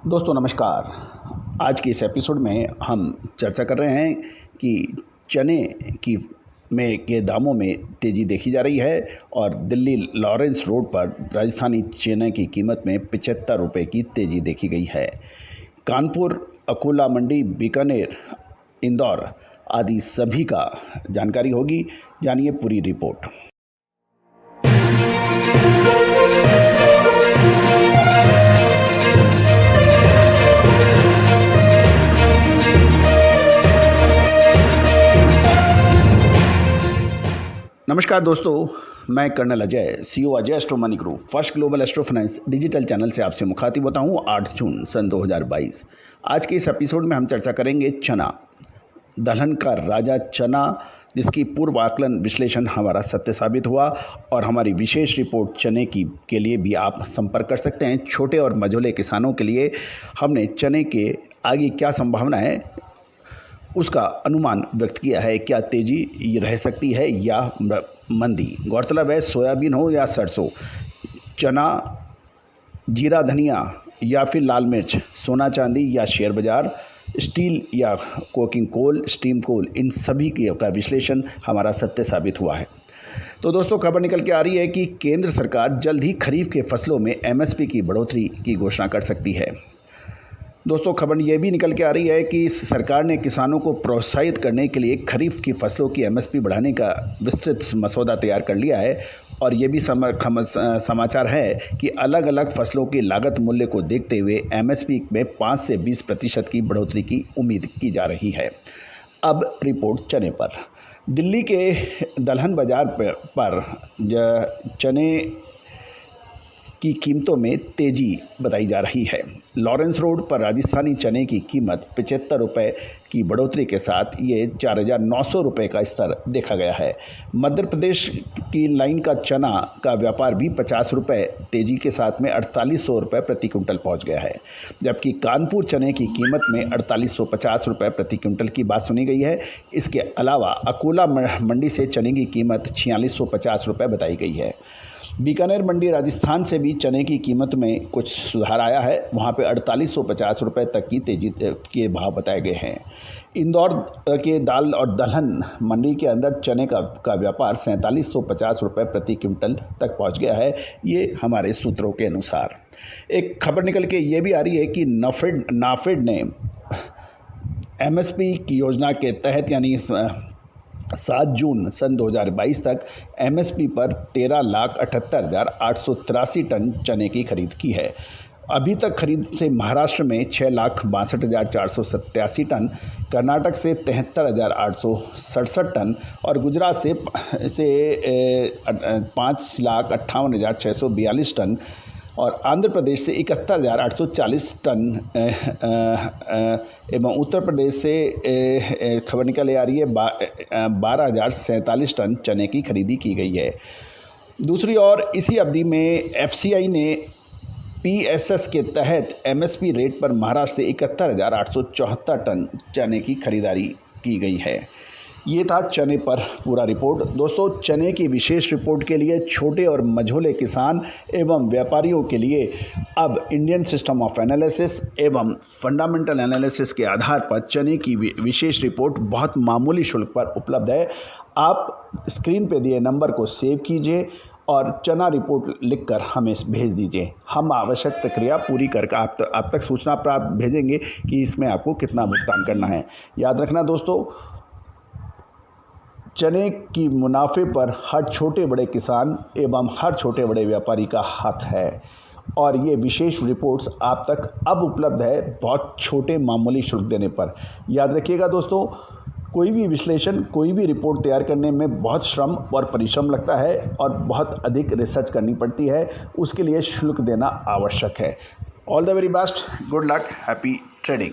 दोस्तों नमस्कार। आज के इस एपिसोड में हम चर्चा कर रहे हैं कि चने की में के दामों में तेज़ी देखी जा रही है और दिल्ली लॉरेंस रोड पर राजस्थानी चने की कीमत में 75 रुपये की तेज़ी देखी गई है। कानपुर, अकोला मंडी, बीकानेर, इंदौर आदि सभी का जानकारी होगी। जानिए पूरी रिपोर्ट। नमस्कार दोस्तों, मैं colonel Ajay, CEO Ajay astro money group, first global astro finance digital channel से आपसे मुखातिब होता हूँ 8 जून सन 2022। आज के इस एपिसोड में हम चर्चा करेंगे चना, दलहन का राजा चना, जिसकी पूर्व आकलन विश्लेषण हमारा सत्य साबित हुआ और हमारी विशेष रिपोर्ट चने की के लिए भी आप संपर्क कर सकते हैं। छोटे और मझोले किसानों के लिए हमने चने के आगे क्या संभावना है उसका अनुमान व्यक्त किया है। क्या तेज़ी रह सकती है या मंदी। गौरतलब है, सोयाबीन हो या सरसों, चना, जीरा धनिया या फिर लाल मिर्च, सोना चांदी या शेयर बाज़ार, स्टील या कोकिंग कोल, स्टीम कोल, इन सभी का विश्लेषण हमारा सत्य साबित हुआ है। तो दोस्तों, खबर निकल के आ रही है कि केंद्र सरकार जल्द ही खरीफ के फसलों में एमएसपी की बढ़ोतरी की घोषणा कर सकती है। दोस्तों, खबर ये भी निकल के आ रही है कि सरकार ने किसानों को प्रोत्साहित करने के लिए खरीफ की फसलों की एमएसपी बढ़ाने का विस्तृत मसौदा तैयार कर लिया है और ये भी समाचार है कि अलग अलग फसलों की लागत मूल्य को देखते हुए एमएसपी में 5 से 20% की बढ़ोतरी की उम्मीद की जा रही है। अब रिपोर्ट चने पर। दिल्ली के दलहन बाज़ार पर चने की कीमतों में तेज़ी बताई जा रही है। लॉरेंस रोड पर राजस्थानी चने की कीमत 75 रुपये की बढ़ोतरी के साथ ये 4,900 रुपये का स्तर देखा गया है। मध्य प्रदेश की लाइन का चना का व्यापार भी 50 रुपये तेज़ी के साथ में 4,800 रुपये प्रति क्विंटल पहुंच गया है, जबकि कानपुर चने की कीमत में 4,850 रुपये प्रति क्विंटल की बात सुनी गई है। इसके अलावा अकोला मंडी से चने की कीमत 4,650 रुपये बताई गई है। बीकानेर मंडी राजस्थान से भी चने की कीमत में कुछ सुधार आया है, वहाँ पे 4,850 रुपये तक की तेज़ी के भाव बताए गए हैं। इंदौर के दाल और दलहन मंडी के अंदर चने का व्यापार 4,750 रुपये प्रति क्विंटल तक पहुँच गया है, ये हमारे सूत्रों के अनुसार। एक खबर निकल के ये भी आ रही है कि नाफेड ने एमएसपी की योजना के तहत यानी 7 जून सन 2022 तक एमएसपी पर 13,78,883 टन चने की खरीद की है। अभी तक खरीद से महाराष्ट्र में 6,62,487 टन, कर्नाटक से 73,867 टन और गुजरात से 5,58,642 टन और आंध्र प्रदेश से 71,840 टन एवं उत्तर प्रदेश से खबर निकल आ रही है 12,047 टन चने की खरीदी की गई है। दूसरी ओर इसी अवधि में एफसीआई ने पीएसएस के तहत एमएसपी रेट पर महाराष्ट्र से 71,874 टन चने की खरीदारी की गई है। ये था चने पर पूरा रिपोर्ट। दोस्तों, चने की विशेष रिपोर्ट के लिए छोटे और मझोले किसान एवं व्यापारियों के लिए अब इंडियन सिस्टम ऑफ एनालिसिस एवं फंडामेंटल एनालिसिस के आधार पर चने की विशेष रिपोर्ट बहुत मामूली शुल्क पर उपलब्ध है। आप स्क्रीन पे दिए नंबर को सेव कीजिए और चना रिपोर्ट लिखकर हमें भेज दीजिए। हम आवश्यक प्रक्रिया पूरी करके आप तक सूचना प्राप्त भेजेंगे कि इसमें आपको कितना भुगतान करना है। याद रखना दोस्तों, चने की मुनाफे पर हर छोटे बड़े किसान एवं हर छोटे बड़े व्यापारी का हक है और ये विशेष रिपोर्ट्स आप तक अब उपलब्ध है बहुत छोटे मामूली शुल्क देने पर। याद रखिएगा दोस्तों, कोई भी विश्लेषण, कोई भी रिपोर्ट तैयार करने में बहुत श्रम और परिश्रम लगता है और बहुत अधिक रिसर्च करनी पड़ती है, उसके लिए शुल्क देना आवश्यक है। All the very best, good luck, happy trading.